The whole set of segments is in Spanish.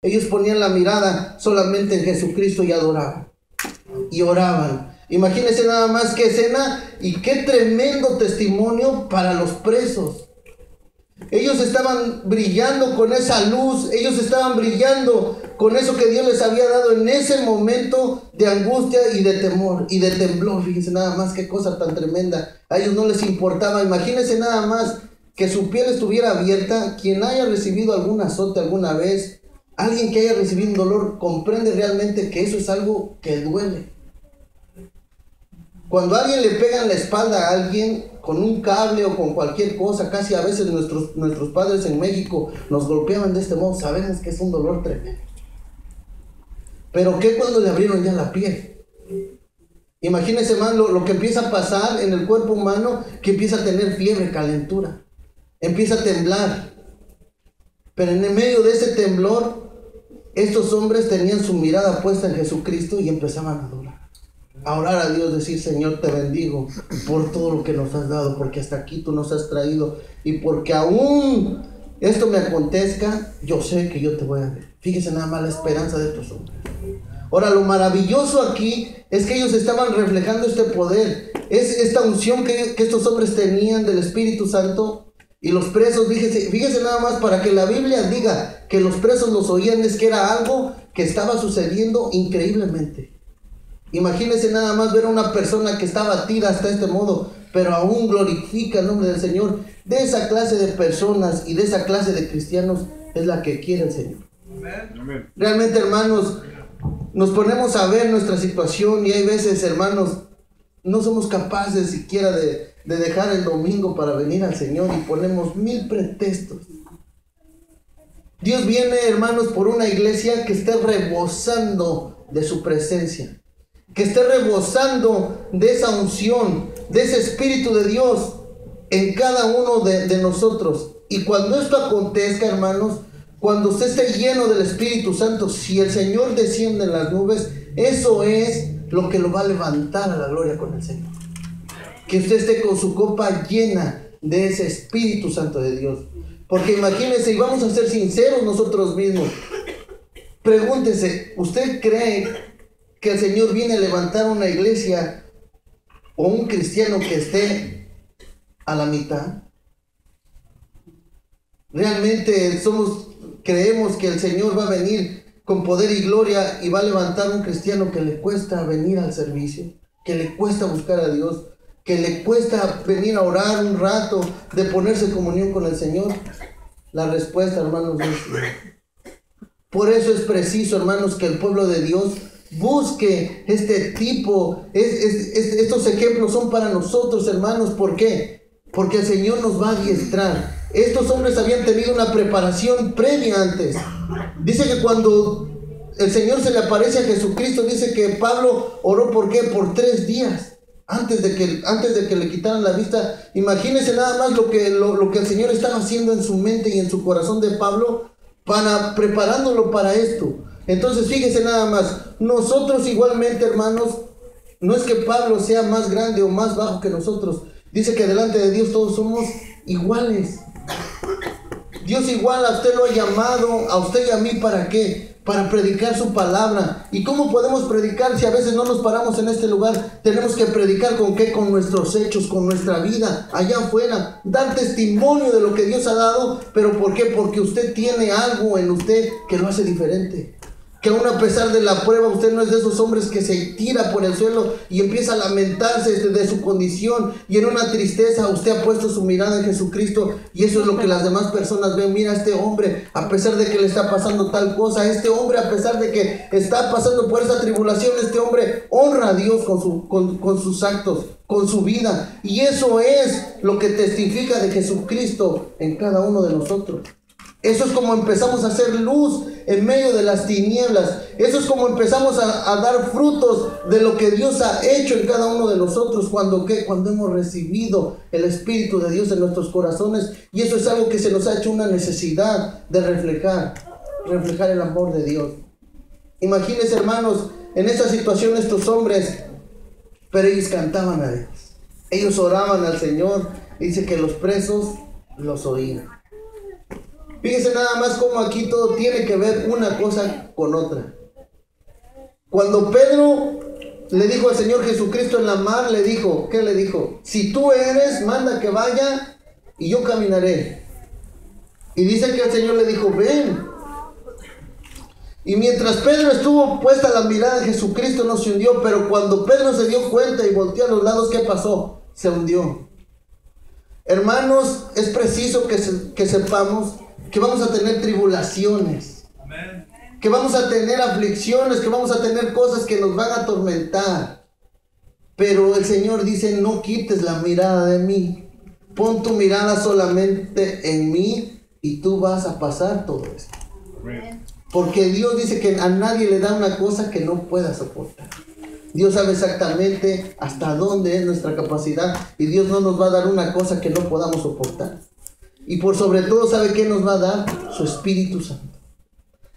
Ellos ponían la mirada solamente en Jesucristo y adoraban. Y oraban. Imagínense nada más qué escena y qué tremendo testimonio para los presos. Ellos estaban brillando con esa luz, ellos estaban brillando con eso que Dios les había dado en ese momento de angustia y de temor y de temblor. Fíjense nada más qué cosa tan tremenda. A ellos no les importaba. Imagínense nada más que su piel estuviera abierta. Quien haya recibido algún azote alguna vez, alguien que haya recibido un dolor, comprende realmente que eso es algo que duele. Cuando a alguien le pega en la espalda a alguien con un cable o con cualquier cosa, casi a veces nuestros padres en México nos golpeaban de este modo, sabemos que es un dolor tremendo. Pero ¿qué cuando le abrieron ya la piel? Imagínense más lo que empieza a pasar en el cuerpo humano, que empieza a tener fiebre, calentura, empieza a temblar. Pero en el medio de ese temblor, estos hombres tenían su mirada puesta en Jesucristo y empezaban a adorar. A orar a Dios, decir: Señor, te bendigo por todo lo que nos has dado, porque hasta aquí tú nos has traído, y porque aún esto me acontezca, yo sé que yo te voy a ver. Fíjese nada más la esperanza de estos hombres. Ahora, lo maravilloso aquí es que ellos estaban reflejando este poder, es esta unción que estos hombres tenían del Espíritu Santo. Y los presos, fíjese nada más, para que la Biblia diga que los presos los oían, es que era algo que estaba sucediendo increíblemente. Imagínense nada más ver a una persona que está abatida hasta este modo, pero aún glorifica el nombre del Señor. De esa clase de personas y de esa clase de cristianos es la que quiere el Señor. Amén. Realmente, hermanos, nos ponemos a ver nuestra situación y hay veces, hermanos, no somos capaces siquiera de dejar el domingo para venir al Señor y ponemos 1000 pretextos. Dios viene, hermanos, por una iglesia que esté rebosando de su presencia, que esté rebosando de esa unción, de ese Espíritu de Dios en cada uno de nosotros. Y cuando esto acontezca, hermanos, cuando usted esté lleno del Espíritu Santo, si el Señor desciende en las nubes, eso es lo que lo va a levantar a la gloria con el Señor. Que usted esté con su copa llena de ese Espíritu Santo de Dios. Porque imagínense, y vamos a ser sinceros nosotros mismos, pregúntese, ¿usted cree que el Señor viene a levantar una iglesia o un cristiano que esté a la mitad? Realmente creemos que el Señor va a venir con poder y gloria y va a levantar un cristiano que le cuesta venir al servicio, que le cuesta buscar a Dios, que le cuesta venir a orar un rato, de ponerse en comunión con el Señor. La respuesta, hermanos, es no. Por eso es preciso, hermanos, que el pueblo de Dios busque este tipo, estos ejemplos son para nosotros, hermanos. ¿Por qué? Porque el Señor nos va a adiestrar. Estos hombres habían tenido una preparación previa antes. Dice que cuando el Señor se le aparece a Jesucristo, dice que Pablo oró, ¿por qué? Por 3 días. Antes de que le quitaran la vista. Imagínense nada más lo que el Señor estaba haciendo en su mente y en su corazón de Pablo, preparándolo para esto. Entonces fíjense nada más, nosotros igualmente, hermanos, no es que Pablo sea más grande o más bajo que nosotros. Dice que delante de Dios todos somos iguales. Dios igual a usted lo ha llamado, a usted y a mí, ¿para qué? Para predicar su palabra. ¿Y cómo podemos predicar si a veces no nos paramos en este lugar? Tenemos que predicar ¿con qué? Con nuestros hechos, con nuestra vida, allá afuera. Dar testimonio de lo que Dios ha dado. ¿Pero por qué? Porque usted tiene algo en usted que lo hace diferente. Que aún a pesar de la prueba, usted no es de esos hombres que se tira por el suelo y empieza a lamentarse de su condición, y en una tristeza usted ha puesto su mirada en Jesucristo, y eso es lo que las demás personas ven. Mira, este hombre, a pesar de que le está pasando tal cosa, este hombre, a pesar de que está pasando por esa tribulación, este hombre honra a Dios con sus actos, con su vida, y eso es lo que testifica de Jesucristo en cada uno de nosotros. Eso es como empezamos a hacer luz en medio de las tinieblas. Eso es como empezamos a dar frutos de lo que Dios ha hecho en cada uno de nosotros. Cuando hemos recibido el Espíritu de Dios en nuestros corazones. Y eso es algo que se nos ha hecho una necesidad de reflejar el amor de Dios. Imagínense, hermanos, en esta situación estos hombres, pero ellos cantaban a Dios. Ellos oraban al Señor. Dice que los presos los oían. Fíjese nada más cómo aquí todo tiene que ver una cosa con otra. Cuando Pedro le dijo al Señor Jesucristo en la mar, le dijo, ¿qué le dijo? Si tú eres, manda que vaya y yo caminaré. Y dice que el Señor le dijo, ven. Y mientras Pedro estuvo puesta la mirada en Jesucristo, no se hundió, pero cuando Pedro se dio cuenta y volteó a los lados, ¿qué pasó? Se hundió. Hermanos, es preciso que sepamos que vamos a tener tribulaciones, amén, que vamos a tener aflicciones, que vamos a tener cosas que nos van a atormentar. Pero el Señor dice, no quites la mirada de mí, pon tu mirada solamente en mí y tú vas a pasar todo esto. Amén. Porque Dios dice que a nadie le da una cosa que no pueda soportar. Dios sabe exactamente hasta dónde es nuestra capacidad y Dios no nos va a dar una cosa que no podamos soportar. Y por sobre todo, ¿sabe qué nos va a dar? Su Espíritu Santo.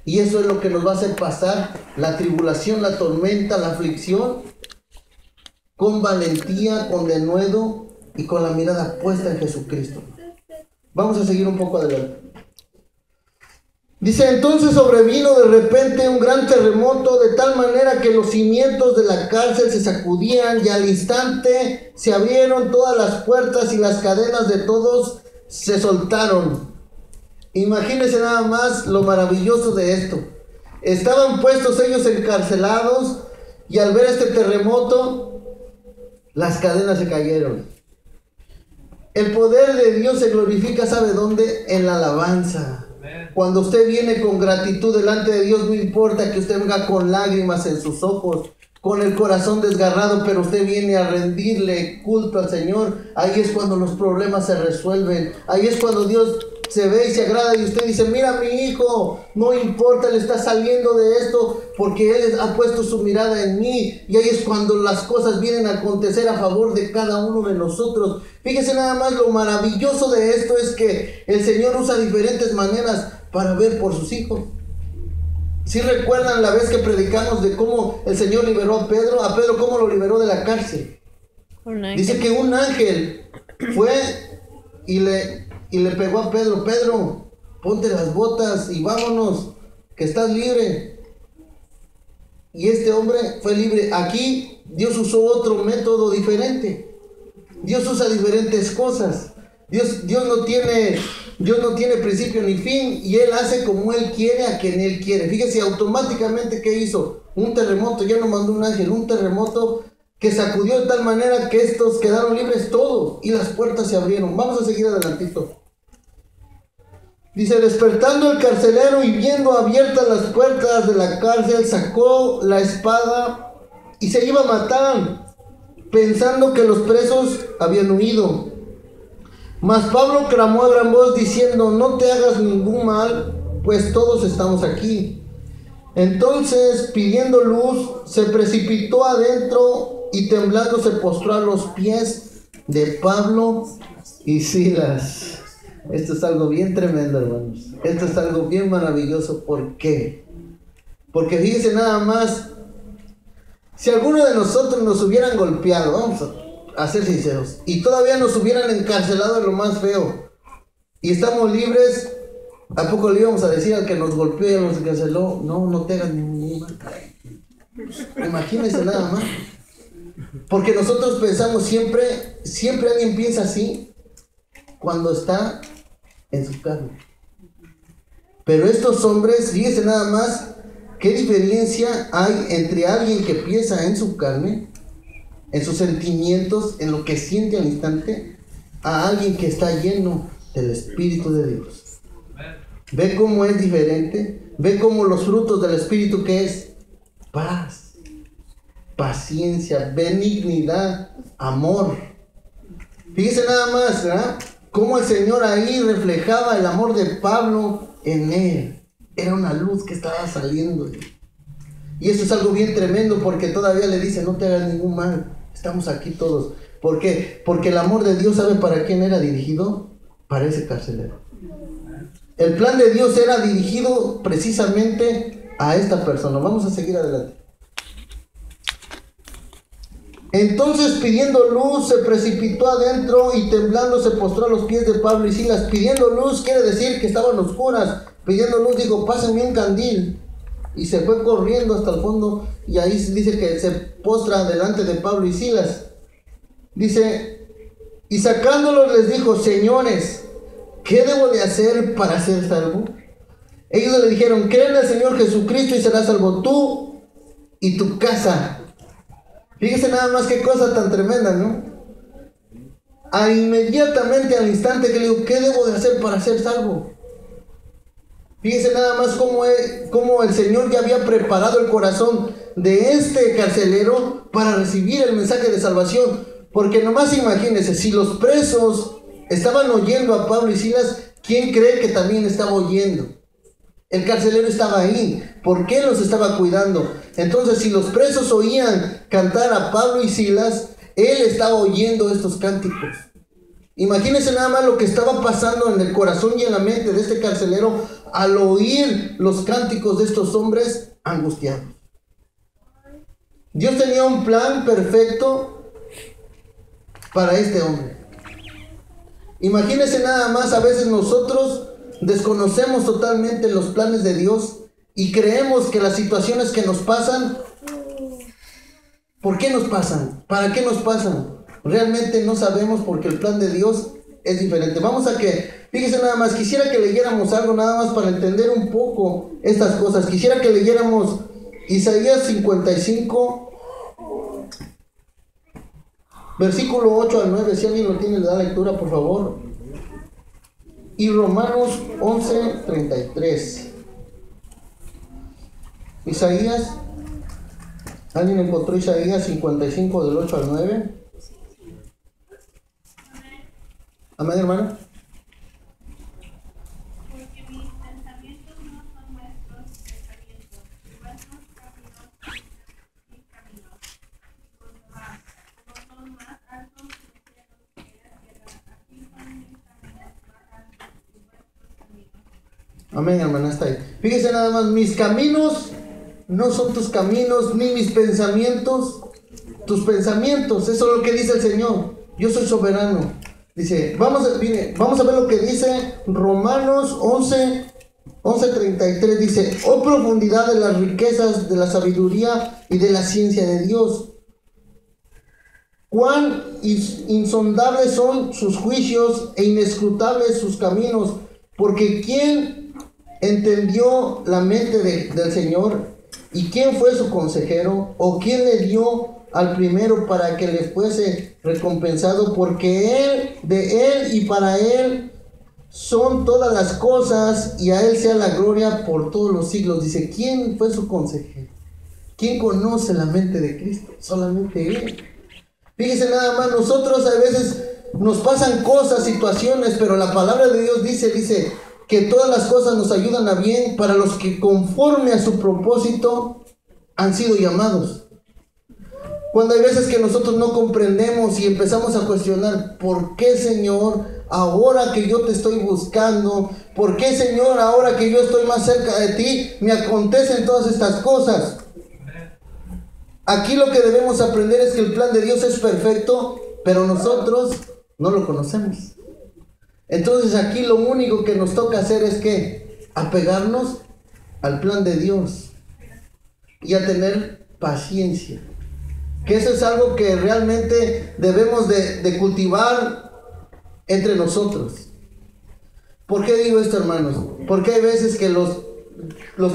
Y eso es lo que nos va a hacer pasar la tribulación, la tormenta, la aflicción, con valentía, con denuedo y con la mirada puesta en Jesucristo. Vamos a seguir un poco adelante. Dice, entonces sobrevino de repente un gran terremoto, de tal manera que los cimientos de la cárcel se sacudían y al instante se abrieron todas las puertas y las cadenas de todos se soltaron. Imagínense nada más lo maravilloso de esto. Estaban puestos ellos encarcelados y al ver este terremoto, las cadenas se cayeron. El poder de Dios se glorifica, ¿sabe dónde? En la alabanza. Cuando usted viene con gratitud delante de Dios, no importa que usted venga con lágrimas en sus ojos, con el corazón desgarrado, pero usted viene a rendirle culto al Señor. Ahí es cuando los problemas se resuelven. Ahí es cuando Dios se ve y se agrada y usted dice, mira mi hijo, no importa, le está saliendo de esto porque Él ha puesto su mirada en mí. Y ahí es cuando las cosas vienen a acontecer a favor de cada uno de nosotros. Fíjese nada más, lo maravilloso de esto es que el Señor usa diferentes maneras para ver por sus hijos. ¿Sí recuerdan la vez que predicamos de cómo el Señor liberó a Pedro cómo lo liberó de la cárcel? Dice que un ángel fue y le pegó a Pedro, Pedro, ponte las botas y vámonos, que estás libre. Y este hombre fue libre. Aquí Dios usó otro método diferente. Dios usa diferentes cosas. Dios no tiene principio ni fin y Él hace como Él quiere a quien Él quiere. Fíjese automáticamente ¿qué hizo? Un terremoto, ya no mandó un ángel, un terremoto que sacudió de tal manera que estos quedaron libres todos y las puertas se abrieron. Vamos a seguir adelantito. Dice, despertando el carcelero y viendo abiertas las puertas de la cárcel, sacó la espada y se iba a matar, pensando que los presos habían huido. Mas Pablo clamó a gran voz diciendo, no te hagas ningún mal, pues todos estamos aquí. Entonces, pidiendo luz, se precipitó adentro y temblando se postró a los pies de Pablo y Silas. Esto es algo bien tremendo, hermanos. Esto es algo bien maravilloso. ¿Por qué? Porque fíjense nada más, si alguno de nosotros nos hubieran golpeado, vamos a ser sinceros, y todavía nos hubieran encarcelado en lo más feo, y estamos libres, ¿a poco le íbamos a decir al que nos golpeó y nos encarceló, no te hagas ningún mal? Imagínense nada más. Porque nosotros pensamos siempre alguien piensa así cuando está en su carne. Pero estos hombres, fíjense nada más, ¿qué diferencia hay entre alguien que piensa en su carne, en sus sentimientos, en lo que siente al instante, a alguien que está lleno del Espíritu de Dios? ¿Ve cómo es diferente? ¿Ve cómo los frutos del Espíritu que es? Paz, paciencia, benignidad, amor. Fíjense nada más, ¿verdad? Cómo el Señor ahí reflejaba el amor de Pablo en él. Era una luz que estaba saliendo. Y eso es algo bien tremendo porque todavía le dice, no te hagas ningún mal. Estamos aquí todos. ¿Por qué? Porque el amor de Dios, ¿sabe para quién era dirigido? Para ese carcelero. El plan de Dios era dirigido precisamente a esta persona. Vamos a seguir adelante. Entonces, pidiendo luz, se precipitó adentro y temblando se postró a los pies de Pablo y Silas. Pidiendo luz quiere decir que estaban oscuras. Pidiendo luz dijo, pásenme un candil. Y se fue corriendo hasta el fondo y ahí dice que se postra delante de Pablo y Silas. Dice, y sacándolos les dijo, señores, ¿qué debo de hacer para ser salvo? Ellos le dijeron, cree en el Señor Jesucristo y serás salvo tú y tu casa. Fíjese nada más qué cosa tan tremenda, ¿no? Inmediatamente al instante que le digo, ¿qué debo de hacer para ser salvo? Fíjese nada más cómo el Señor ya había preparado el corazón de este carcelero para recibir el mensaje de salvación. Porque nomás imagínense, si los presos estaban oyendo a Pablo y Silas, ¿quién cree que también estaba oyendo? El carcelero estaba ahí. ¿Por qué los estaba cuidando? Entonces, si los presos oían cantar a Pablo y Silas, él estaba oyendo estos cánticos. Imagínense nada más lo que estaba pasando en el corazón y en la mente de este carcelero al oír los cánticos de estos hombres angustiados. Dios tenía un plan perfecto para este hombre. Imagínense nada más, a veces nosotros desconocemos totalmente los planes de Dios y creemos que las situaciones que nos pasan, ¿por qué nos pasan? ¿Para qué nos pasan? Realmente no sabemos porque el plan de Dios es diferente. Vamos a que, fíjese nada más, quisiera que leyéramos algo nada más para entender un poco estas cosas. Quisiera que leyéramos Isaías 55, versículo 8 al 9. Si alguien lo tiene, le da lectura, por favor. Y Romanos 11, 33. Isaías, ¿alguien encontró Isaías 55 del 8 al 9? Amén, hermano. Porque mis pensamientos no son vuestros pensamientos, y vuestros caminos mis caminos. Como son más altos los cielos que la tierra, así son mis caminos más altos y vuestros caminos. Amén, hermana, está ahí. Fíjese nada más, mis caminos no son tus caminos, ni mis pensamientos, tus pensamientos. Eso es lo que dice el Señor. Yo soy soberano. Dice, vamos a ver lo que dice Romanos 11:33. Dice, oh profundidad de las riquezas, de la sabiduría y de la ciencia de Dios. Cuán insondables son sus juicios e inescrutables sus caminos. Porque ¿quién entendió la mente del Señor? ¿Y quién fue su consejero? ¿O quién le dio al primero para que le fuese recompensado? Porque de él y para él son todas las cosas, y a él sea la gloria por todos los siglos. Dice, ¿quién fue su consejero? ¿Quién conoce la mente de Cristo? Solamente él. Fíjese nada más, nosotros a veces nos pasan cosas, situaciones, pero la palabra de Dios dice que todas las cosas nos ayudan a bien para los que conforme a su propósito han sido llamados. Cuando hay veces que nosotros no comprendemos y empezamos a cuestionar, ¿por qué, Señor, ahora que yo te estoy buscando? ¿Por qué, Señor, ahora que yo estoy más cerca de ti, me acontecen todas estas cosas? Aquí lo que debemos aprender es que el plan de Dios es perfecto, pero nosotros no lo conocemos. Entonces aquí lo único que nos toca hacer es que apegarnos al plan de Dios y a tener paciencia. Que eso es algo que realmente debemos de cultivar entre nosotros. ¿Por qué digo esto, hermanos? Porque hay veces que los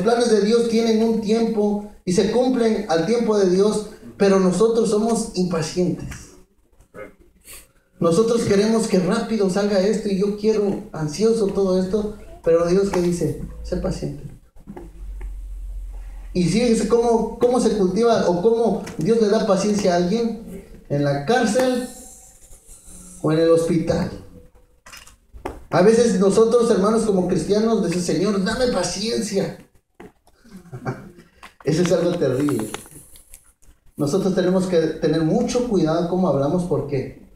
planes de Dios tienen un tiempo y se cumplen al tiempo de Dios, pero nosotros somos impacientes. Nosotros queremos que rápido salga esto y yo quiero ansioso todo esto, pero Dios, ¿qué dice? Sé paciente. Y fíjense cómo se cultiva o cómo Dios le da paciencia a alguien en la cárcel o en el hospital. A veces nosotros, hermanos, como cristianos, decimos, Señor, dame paciencia. Eso es algo terrible. Nosotros tenemos que tener mucho cuidado cómo hablamos, porque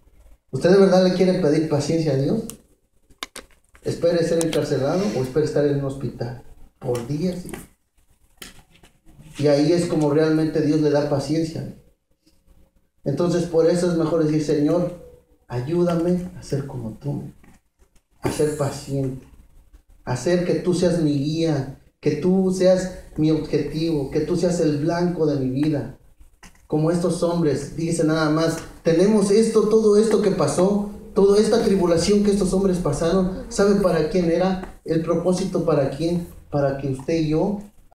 ¿usted de verdad le quiere pedir paciencia a Dios? Espere ser encarcelado o espere estar en un hospital por días. Y ahí es como realmente Dios le da paciencia. Entonces por eso es mejor decir, Señor, ayúdame a ser como tú, a ser paciente, a hacer que tú seas mi guía, que tú seas mi objetivo, que tú seas el blanco de mi vida. Como estos hombres, dice nada más, tenemos esto, todo esto que pasó, toda esta tribulación que estos hombres pasaron, ¿sabe para quién era? El propósito para quién, para que usted y yo